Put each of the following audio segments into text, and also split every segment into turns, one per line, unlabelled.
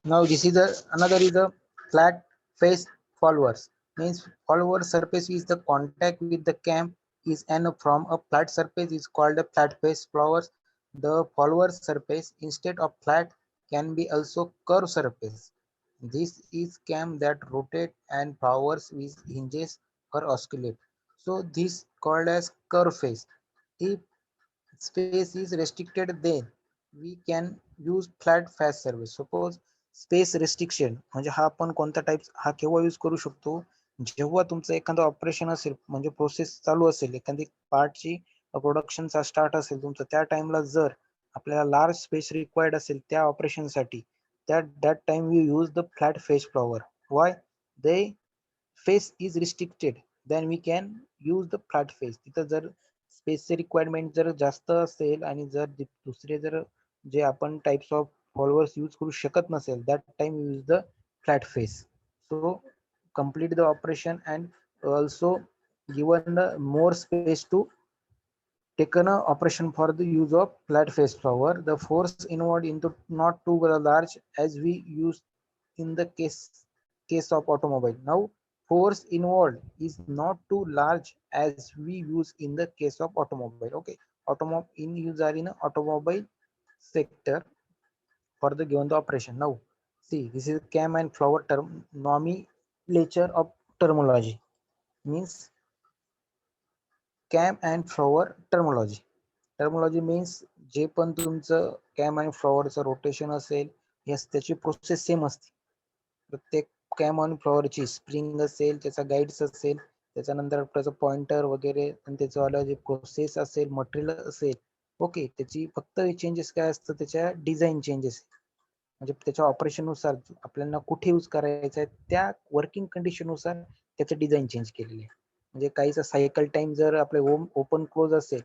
Now this is another is a flat face followers. Means follower surface is the contact with the cam is and from a flat surface is called a flat face followers. The follower surface instead of flat can be also curved surface. This is cam that rotate and powers with hinges or oscillate. So this called as curve face. If space is restricted, then we can use flat face service. Suppose space restriction म्हणजे हा आपण कोणता type हा केव्हा use करू शकतो, जेव्हा तुमचं एखादं ऑपरेशन असेल म्हणजे प्रोसेस चालू असेल एखादी पार्टची प्रोडक्शनचा स्टार्ट असेल तुमचं त्या टाइमला जर आपल्याला लार्ज स्पेस रिक्वायर्ड असेल त्या ऑपरेशनसाठी that time we use the flat face flower. Why? The face is restricted, then we can use the flat face. तिथं जर स्पेसचे रिक्वायरमेंट जर जास्त असेल आणि जर दुसरे जर जे आपण टाइप्स ऑफ फॉलोअर्स यूज करू शकत नसेल that time use the flat face. So complete the operation and also given the more space to taken a operation for the use of flat face flower. The force involved into not too large as we use in the case of automobile. Now force involved is not too large as we use in the case of automobile. Okay, automobile in use are in a automobile sector for the given the operation. Now see, this is cam and flower term nomenclature of terminology. Means cam and flower terminology. Terminology means जे पण तुमचं cam आणि फ्लॉवरचं rotation असेल yes त्याची process same असते. प्रत्येक cam आणि फ्लॉवरची spring असेल त्याचा गाईड्स असेल त्याच्यानंतर त्याचं पॉइंटर वगैरे आणि त्याचं जे प्रोसेस असेल मटेरियल असेल ओके त्याची फक्त चेंजेस काय असतं त्याच्या डिझाईन चेंजेस म्हणजे त्याच्या ऑपरेशननुसार आपल्याला कुठे यूज करायचं आहे त्या वर्किंग कंडिशननुसार त्याचं डिझाईन चेंज केलेलं आहे. म्हणजे काहीचा सायकल टाइम जर आपले ओपन क्लोज असेल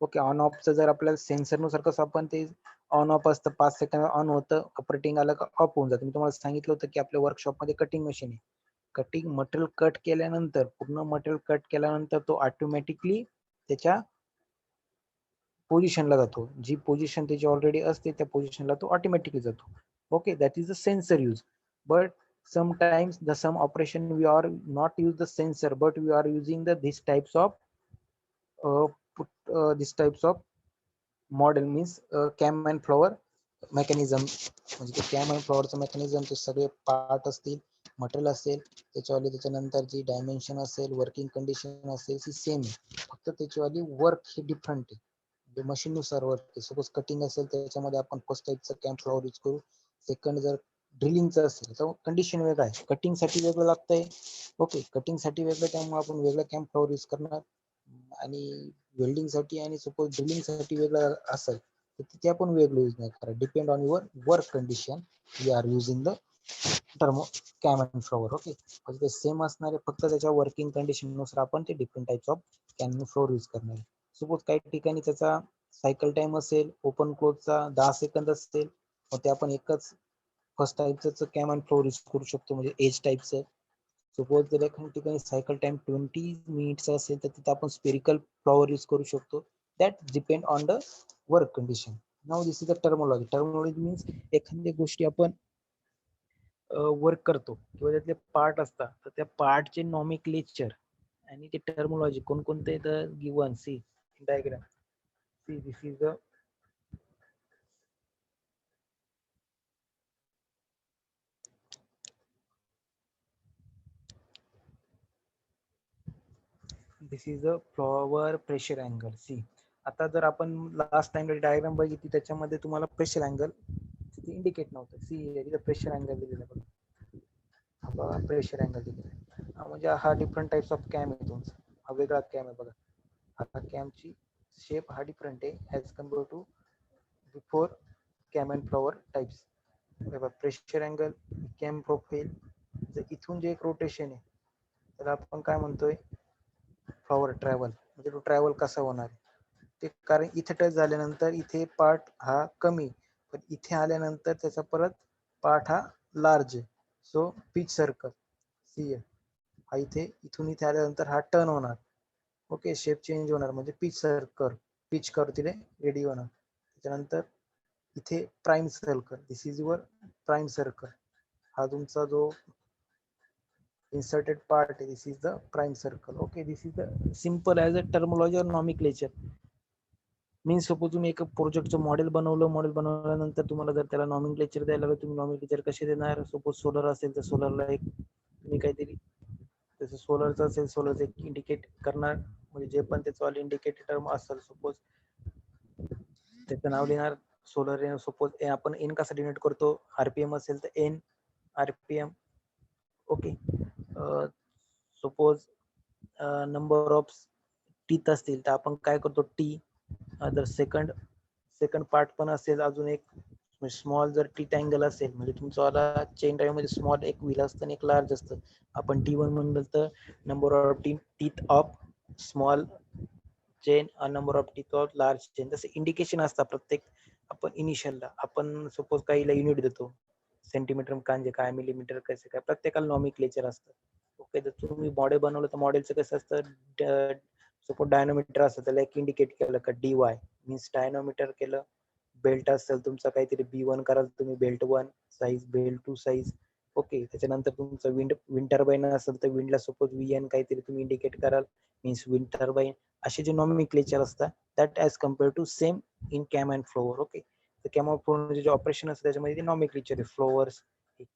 ओके ऑन ऑफचं जर आपल्याला सेन्सरनुसार कसं आपण ते ऑन ऑफ असतं 5 सेकंद ऑन होतं ऑपरेटिंग आलं का ऑफ होऊन जातं. मी तुम्हाला सांगितलं होतं की आपल्या वर्कशॉपमध्ये कटिंग मशीन आहे. कटिंग मटेरियल कट केल्यानंतर पूर्ण मटेरियल कट केल्यानंतर तो ऑटोमॅटिकली त्याच्या पोझिशनला जातो. जी पोझिशन त्याची ऑलरेडी असते त्या पोझिशनला तो ऑटोमॅटिकली जातो. Okay, that is the sensor use. But sometimes the some operation we are not use the sensor but we are using the these types of these types of model means cam and flower mechanism. म्हणजे ते cam आणि फ्लॉवरचं mechanism ते सगळे part असतील material असेल त्याच्यावाली त्याच्यानंतर जी dimension असेल working condition असेल ती सेम आहे फक्त त्याच्यावाली वर्क हे डिफरंट आहे. म्हणजे मशीननुसार वर्क आहे. सपोज कटिंग असेल त्याच्यामध्ये आपण फर्स्ट टाईपचं कॅम फ्लॉवर यूज करू. सेकंड जर ड्रिलिंगचं असेल तर कंडिशन वेगळं आहे. कटिंगसाठी वेगळं लागतंय ओके कटिंगसाठी वेगळं त्यामुळे आपण वेगळं कॅम फ्लॉवर यूज करणार आणि वेल्डिंगसाठी आणि सपोज ड्रिलिंगसाठी वेगळं असेल तर तिथे आपण वेगळं यूज नाही करा. Depend on your work condition we are using the thermo cam and flower. Okay म्हणजे ते सेम असणारे फक्त त्याच्या वर्किंग कंडिशननुसार आपण ते different types of cam and flower use करणार. सपोज काही ठिकाणी त्याचा सायकल टाइम असेल ओपन क्लोजचा 10 सेकंद असेल मग ते आपण एकच फर्स्ट टाईपचं कॅम अँड फ्लॉवर यूज करू शकतो म्हणजे एज टाईपचं. सपोज जर एखाद्या ठिकाणी सायकल टाइम 20 मिनिट्स असेल तर तिथे आपण स्पेरिकल फ्लॉवर यूज करू शकतो. That depend on the work condition. Now this is the terminology. Terminology means एखाद्या गोष्टी आपण वर्क करतो किंवा त्यातले पार्ट असतात तर त्या पार्टचे नॉमेक्लेचर आणि ते टर्मोलॉजी कोणकोणते the given see diagram see this is the this is a follower pressure angle. See आता जर आपण लास्ट टाइम डायग्राम बघितली त्याच्यामध्ये तुम्हाला प्रेशर अँगल इंडिकेट नव्हतं. सी इथं प्रेशर अँगल दिलेला बघा प्रेशर अँगल दिलेला म्हणजे हा डिफरंट टाइप्स ऑफ कॅम आहे तुमचा हा वेगळा कॅम आहे बघा. हा कॅमची शेप हा डिफरंट आहे as compare to before cam and follower types. Pressure angle cam profile जर इथून जे एक रोटेशन आहे तर आपण काय म्हणतोय फ्लॉवर ट्रॅव्हल म्हणजे तो ट्रॅव्हल कसा होणार ते कारण इथे टच झाल्यानंतर इथे पार्ट हा कमी पण इथे आल्यानंतर त्याचा परत पार्ट हा large. So pitch circle see हा इथे इथून इथे आल्यानंतर हा टर्न होणार ओके शेप चेंज होणार म्हणजे पिच सर्कल पिच कर तिथे रेडी होणार. त्याच्यानंतर इथे prime circle, this is your prime circle. हा तुमचा जो inserted part, this is the prime circle. Okay, this is the simple as a terminology or nomenclature. Means suppose तुम्ही एक प्रोजेक्टचं मॉडेल बनवल्यानंतर तुम्हाला जर त्याला नॉमिनक्लेचर द्यायला लागलं, तुम्ही नॉमिनक्लेचर कसे देणार? सपोज सोलर असेल तर सोलरला एक तुम्ही काहीतरी, जसं सोलरचं असेल सोलरचं एक इंडिकेट करणार, म्हणजे जे पण त्याचं ऑल इंडिकेटेड टर्म असेल, सपोज त्याचं नाव लिहिणार सोलर. सपोज आपण एन कसा डिनोट करतो? आरपीएम असेल तर N RPM. Okay, suppose number of teeth असतील तर आपण काय करतो? टी. अदर सेकंड पार्ट पण असेल अजून एक, स्मॉल जर टीथ अँगल असेल म्हणजे तुमचा चेन ड्राईव्ह मध्ये स्मॉल एक व्हील असतं आणि एक लार्ज असतं. आपण T1 म्हणलं तर number of teeth of small chain, number of teeth of large chain. जसे इंडिकेशन असतात प्रत्येक. आपण इनिशियलला आपण सपोज काहीला युनिट देतो, सेंटीमीटर म्हणजे काय, मिलीमीटर कसं काय, प्रत्येकाला नॉमिक्लेचर असतं. ओके, जर तुम्ही मॉडेल बनवलं तर मॉडेलचं कसं असतं? सपोज डायनोमीटर असतं, त्याला एक इंडिकेट केलं का DY मीन्स डायनोमीटर केलं. बेल्ट असेल तुमचा काहीतरी B1 कराल तुम्ही, belt 1 size, belt 2 size. Okay, त्याच्यानंतर तुमचं विंड टर्बाईन असेल तर विंडला सपोज VN काहीतरी तुम्ही इंडिकेट कराल, मीन्स विंड टर्बाईन. असे जे नॉमिक्लेचर असतात that as compare to same in cam and follower. Okay, तर कॅम अँड फ्लोवर जे ऑपरेशन असतं त्याच्यामध्ये ते नॉमिक्लेचर आहे. Followers,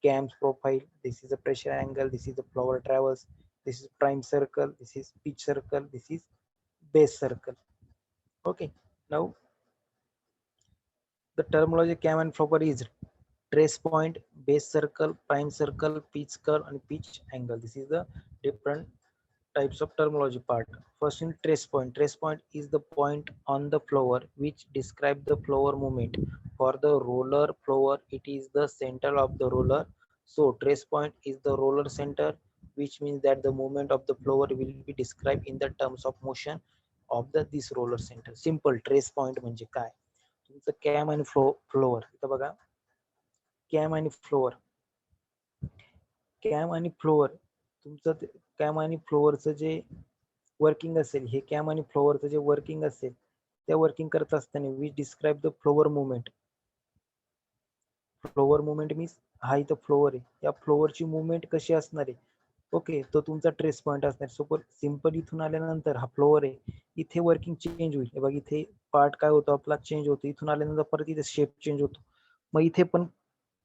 cams profile, this is a pressure angle, this is a follower travels, this is prime circle, this is pitch circle, this is base circle. Okay, now the terminology cam and flopper is trace point, base circle, prime circle, pitch curve and pitch angle. This is the different types of terminology part. First in trace point. Trace point is the point on the floor which describe the floor movement. For the roller floor, it is the center of the roller. So trace point is the roller center, which means that the movement of the floor will be described in the terms of motion of this roller center. Simple. trace point म्हणजे काय? तुमचं cam आणि floor. इथं बघा, cam आणि floor, cam आणि floor तुमचं cam आणि फ्लोअरचं जे वर्किंग असेल, हे कॅम आणि फ्लोअरचं जे वर्किंग असेल, त्या वर्किंग करत असताना we describe the follower movement. Follower movement means हा इथं फ्लोअर आहे, या फ्लोअरची मुवमेंट कशी असणार आहे? ओके, तो तुमचा ट्रेस पॉइंट असणार. सपोज सिंपल इथून आल्यानंतर हा फ्लोअर आहे, इथे वर्किंग चेंज होईल. बघा इथे पार्ट काय होतो आपला, चेंज होतो. इथून आल्यानंतर परत इथे शेप चेंज होतो. मग इथे पण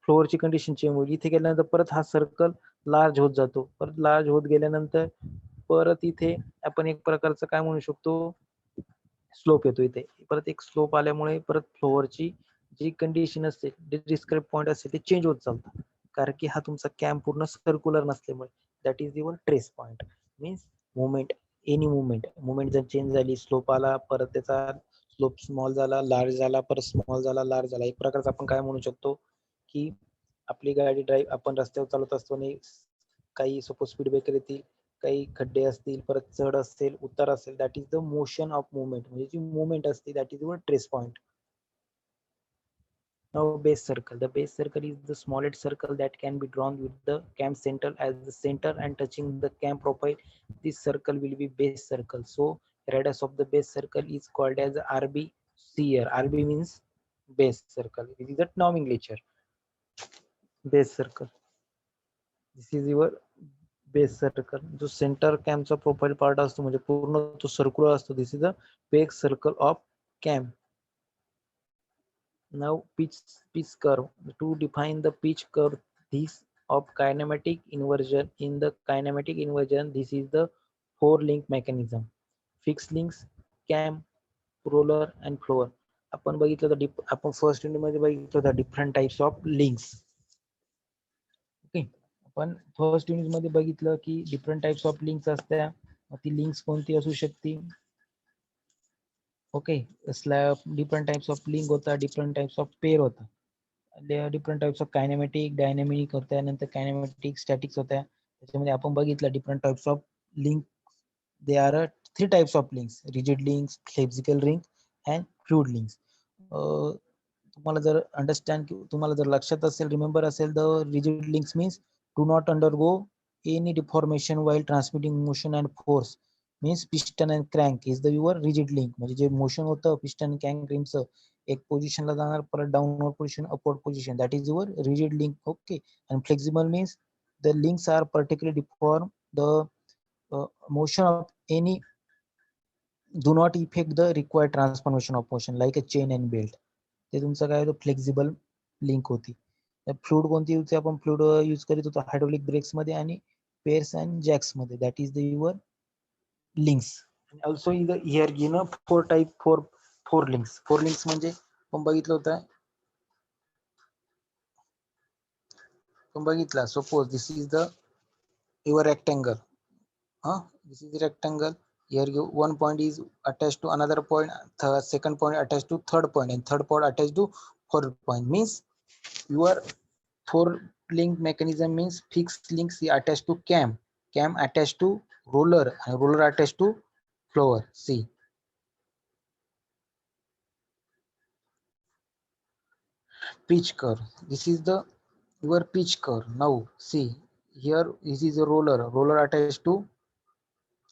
फ्लोअरची कंडिशन चेंज होईल. इथे गेल्यानंतर परत हा सर्कल लार्ज होत जातो. परत लार्ज होत गेल्यानंतर परत इथे आपण एक प्रकारचं काय म्हणू शकतो, स्लोप येतो. इथे परत एक स्लोप आल्यामुळे परत फ्लोअरची जी कंडिशन असते, डिस्क्राईब पॉइंट असते, ते चेंज होत चालतात. कारण की हा तुमचा कॅम्प पूर्ण सर्क्युलर नसल्यामुळे. That is your trace point. Means movement, any movement जर चेंज झाली, स्लोप आला, परत त्याचा स्लोप स्मॉल झाला, लार्ज झाला, परत स्मॉल झाला, लार्ज झाला, एक प्रकारचा आपण काय म्हणू शकतो की आपली गाडी ड्राईव्ह आपण रस्त्यावर चालवत असतो आणि काही सपोज स्पीड ब्रेकर येतील, काही खड्डे असतील, परत चढ असेल, उतार असेल, that is the motion of movement. म्हणजे जी मुवमेंट असते that is your trace point. Now base circle. The base circle is the smallest circle that can be drawn with the cam center as the center and touching the cam profile. This circle will be base circle. So radius of the base circle is called as RB here. RB means base circle. It is a nomenclature. Base circle. This is your base circle. जो center cam चा profile part असतो म्हणजे पूर्ण तो circular असतो. This is the base circle of cam. Now pitch curve. To define the pitch curve this of kinematic inversion, in the kinematic inversion this is the 4 link mechanism. Fixed links, cam, roller and floor. आपण बघितलं तर आपण first unit मध्ये बघितलं होतं different types of links. Okay, आपण first unit मध्ये बघितलं की डिफरंट टाइप्स ऑफ लिंक्स असत्या. ती लिंक्स कोणती असू शकते? Okay, different types of link होता, डिफरंट टाइप्स ऑफ पेअर होता. Different types of kinematic, dynamic होत्या, नंतर कायनेमॅटिक, स्टॅटिक्स होत्या. त्याच्यामध्ये आपण बघितलं different types of link. They are 3 types of links: rigid links, flexible link and fluid links. तुम्हाला जर तुम्हाला जर लक्षात असेल, रिमेंबर असेल, the rigid links means do not undergo any deformation while transmitting motion and force. Means piston and crank is the your rigid link. म्हणजे जे motion होतं पिस्टन क्रँक रिंगचं, एक पोझिशनला जाणार, परत downward position, upward position, that is your rigid link. Okay. And flexible means the links are particularly for the motion of any, do not affect the required transformation of motion like a chain and belt. ते तुमचं काय होतं, flexible link होती. Fluid कोणती use, आपण fluid use करीत होतो hydraulic breaks मध्ये आणि पेअर्स अँड जॅक्स मध्ये, that is the your links. Also here given four links. Four links म्हणजे आपण बघितलं होतं, आपण बघितला, suppose this is the your rectangle. This is the rectangle. Here one point is attached to another point, second point attached to third point, and third point attached to fourth point. Means your four link mechanism means fixed links attached to cam attached to roller, and roller attached to floor. See, pitch curve. This is the your pitch curve. Now see, here this is a roller attached to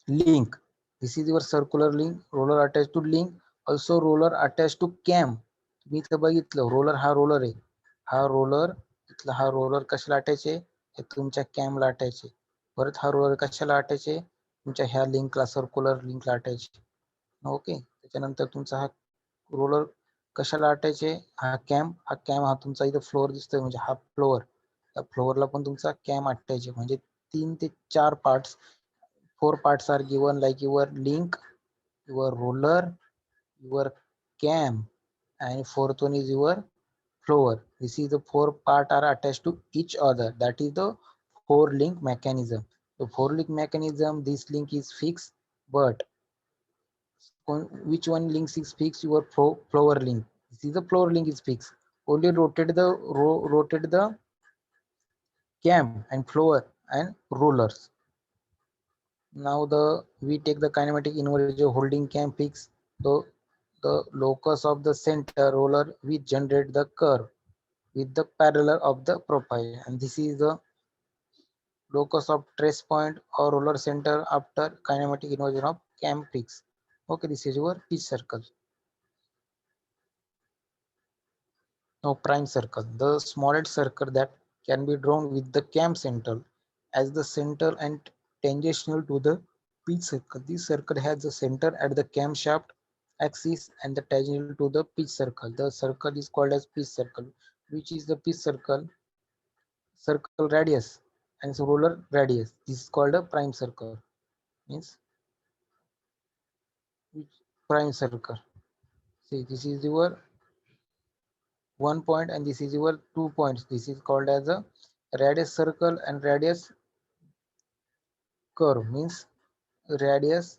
link. This is your circular link, roller attached to link, also roller attached to cam. तुम्ही इथं बघितलं, roller हा roller आहे, हा roller, इथला हा roller कशाला attach आहे, हे तुमच्या कॅमला अटॅच आहे. परत हा रोलर कशाला अटॅच आहे, तुमच्या ह्या लिंकला, सर्क्युलर लिंकला अटॅच आहे. ओके. त्याच्यानंतर तुमचा हा रोलर कशाला अटॅच आहे, हा कॅम हा तुमचा इथं फ्लोअर दिसतोय, म्हणजे हा फ्लोअर, त्या फ्लोअरला पण तुमचा कॅम अटॅच आहे. म्हणजे 3 ते 4 parts, 4 parts are given like your link, your roller, your cam, and fourth one is your floor. This is the 4 part are attached to each other. That is the 4 link mechanism. The 4 link mechanism, this link is fixed, but which one link is fixed? Your floor link. This is the floor link is fixed. Only rotate the cam and floor and rollers. Now we take the kinematic inversion holding cam fix the locus of the center roller, we generate the curve with the parallel of the profile, and this is the locus of trace point or roller center after kinematic inversion of cam fix. Okay, this is your pitch circle. Now prime circle, the smallest circle that can be drawn with the cam center as the center and tangential to the pitch circle. This circle has the center at the camshaft axis and the tangential to the pitch circle. The circle is called as pitch circle, which is the pitch circle, circle radius, and so roller radius. This is called a prime circle. Means which prime circle. See, this is your 1 point and this is your 2 points. This is called as a radius circle and radius curve. Means radius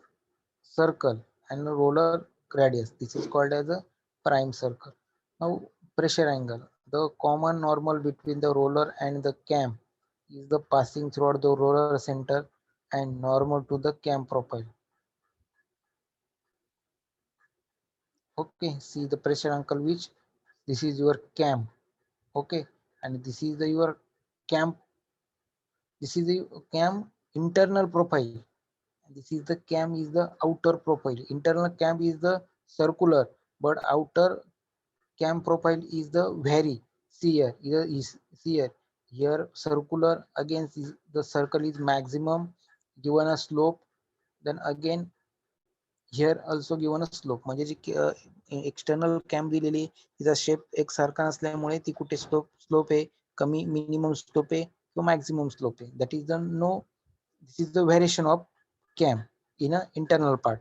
circle and roller radius. This is called as a prime circle. Now pressure angle. The common normal between the roller and the cam is the passing throughout the roller center and normal to the cam profile. Okay, see the pressure angle, which this is your cam. Okay, and this is the your cam. This is the cam internal profile. This is the cam is the outer profile. Internal cam is the circular, but outer cam profile is the vary. See here. Here circular against the circle is maximum given a slope. Then again here also given a slope. म्हणजे जी external cam दिलेली तिचा shape एकसारखा नसल्यामुळे ती कुठे slope आहे, कमी minimum slope आहे किंवा मॅक्सिमम स्लोप आहे. That is the no, this is the variation of cam in a internal part,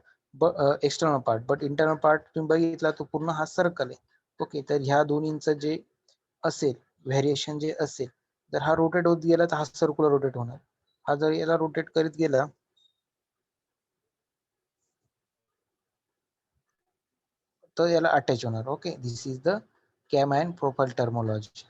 external part. But internal part तुम्ही बघितला तो पूर्ण हा सर्कल आहे. ओके, तर ह्या दोन्हींचं जे असेल व्हेरिएशन जे असेल, जर हा रोटेट होत गेला तर हा सर्क्युलर रोटेट होणार. हा जर याला रोटेट करीत गेला तर याला अटॅच होणार. Okay, this is the cam and profile terminology.